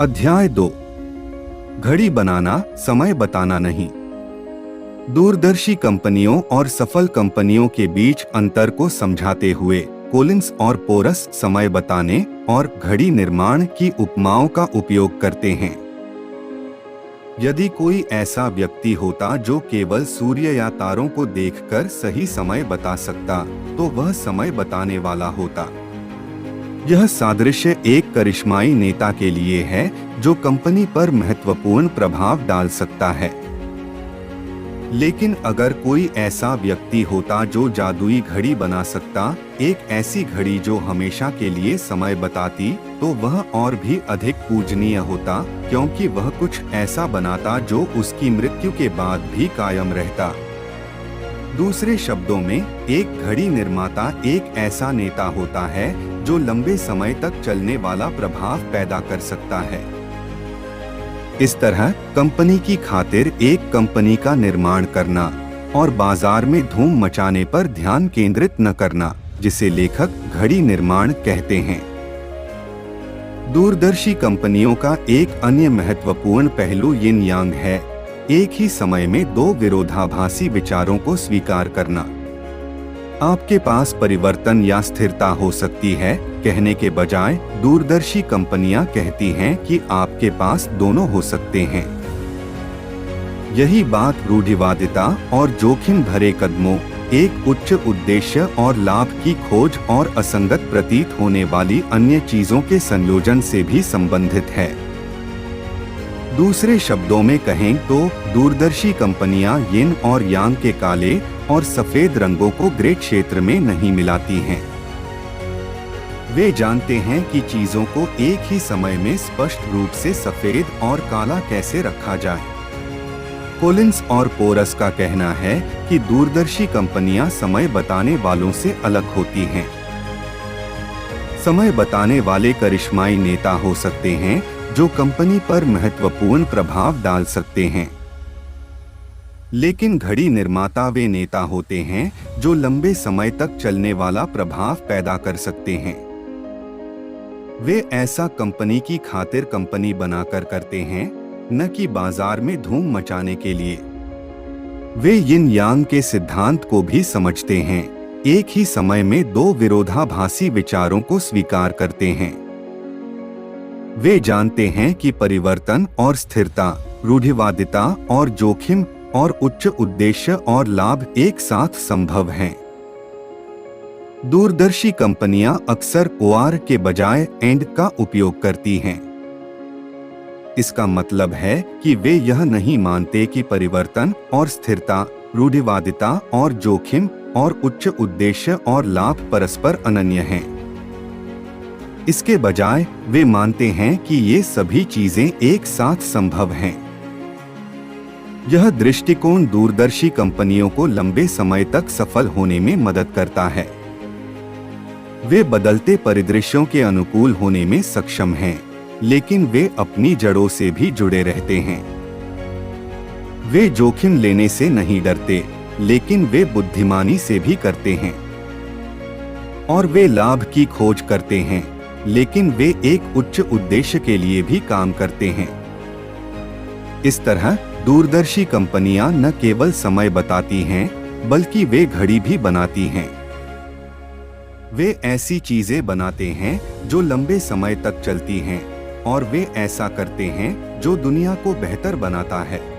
अध्याय 2। घड़ी बनाना, समय बताना नहीं। दूरदर्शी कंपनियों और सफल कंपनियों के बीच अंतर को समझाते हुए कोलिंस और पोरस समय बताने और घड़ी निर्माण की उपमाओं का उपयोग करते हैं। यदि कोई ऐसा व्यक्ति होता जो केवल सूर्य या तारों को देखकर सही समय बता सकता, तो वह समय बताने वाला होता। यह सादृश्य एक करिश्माई नेता के लिए है जो कंपनी पर महत्वपूर्ण प्रभाव डाल सकता है। लेकिन अगर कोई ऐसा व्यक्ति होता जो जादुई घड़ी बना सकता, एक ऐसी घड़ी जो हमेशा के लिए समय बताती, तो वह और भी अधिक पूजनीय होता, क्योंकि वह कुछ ऐसा बनाता जो उसकी मृत्यु के बाद भी कायम रहता। दूसरे शब्दों में, एक घड़ी निर्माता एक ऐसा नेता होता है जो लंबे समय तक चलने वाला प्रभाव पैदा कर सकता है। इस तरह कंपनी की खातिर एक कंपनी का निर्माण करना और बाजार में धूम मचाने पर ध्यान केंद्रित न करना, जिसे लेखक घड़ी निर्माण कहते हैं। दूरदर्शी कंपनियों का एक अन्य महत्वपूर्ण पहलू यिन यांग है, एक ही समय में दो विरोधाभासी विचारों को स्वीकार करना। आपके पास परिवर्तन या स्थिरता हो सकती है कहने के बजाय दूरदर्शी कंपनियां कहती हैं कि आपके पास दोनों हो सकते हैं। यही बात रूढ़िवादिता और जोखिम भरे कदमों, एक उच्च उद्देश्य और लाभ की खोज और असंगत प्रतीत होने वाली अन्य चीजों के संयोजन से भी संबंधित है। दूसरे शब्दों में कहें तो दूरदर्शी कंपनियां यिन और यांग के काले और सफेद रंगों को ग्रे क्षेत्र में नहीं मिलाती हैं। वे जानते हैं कि चीजों को एक ही समय में स्पष्ट रूप से सफेद और काला कैसे रखा जाए। कोलिंस और पोरस का कहना है कि दूरदर्शी कंपनियां समय बताने वालों से अलग होती हैं। समय बताने वाले करिश्माई नेता हो सकते हैं जो कंपनी पर महत्वपूर्ण प्रभाव डाल सकते हैं, लेकिन घड़ी निर्माता वे नेता होते हैं जो लंबे समय तक चलने वाला प्रभाव पैदा कर सकते हैं। वे ऐसा कंपनी की खातिर कंपनी बनाकर करते हैं, न कि बाजार में धूम मचाने के लिए। वे यिन यांग के सिद्धांत को भी समझते हैं, एक ही समय में दो विरोधाभासी विचारों को स्वीकार करते हैं। वे जानते हैं कि परिवर्तन और स्थिरता, रूढ़िवादिता और जोखिम और उच्च उद्देश्य और लाभ एक साथ संभव हैं। दूरदर्शी कंपनियां अक्सर OR के बजाय एंड का उपयोग करती हैं। इसका मतलब है कि वे यह नहीं मानते कि परिवर्तन और स्थिरता, रूढ़िवादिता और जोखिम और उच्च उद्देश्य और लाभ परस्पर अनन्य हैं। इसके बजाय वे मानते हैं कि ये सभी चीजें एक साथ संभव हैं। यह दृष्टिकोण दूरदर्शी कंपनियों को लंबे समय तक सफल होने में मदद करता है। वे बदलते परिदृश्यों के अनुकूल होने में सक्षम हैं, लेकिन वे अपनी जड़ों से भी जुड़े रहते हैं। वे जोखिम लेने से नहीं डरते, लेकिन वे बुद्धिमानी से भी करते हैं। और वे लाभ की खोज करते हैं, लेकिन वे एक उच्च उद्देश्य के लिए भी काम करते हैं। इस तरह दूरदर्शी कंपनियां न केवल समय बताती हैं, बल्कि वे घड़ी भी बनाती हैं। वे ऐसी चीजें बनाते हैं जो लंबे समय तक चलती हैं, और वे ऐसा करते हैं जो दुनिया को बेहतर बनाता है।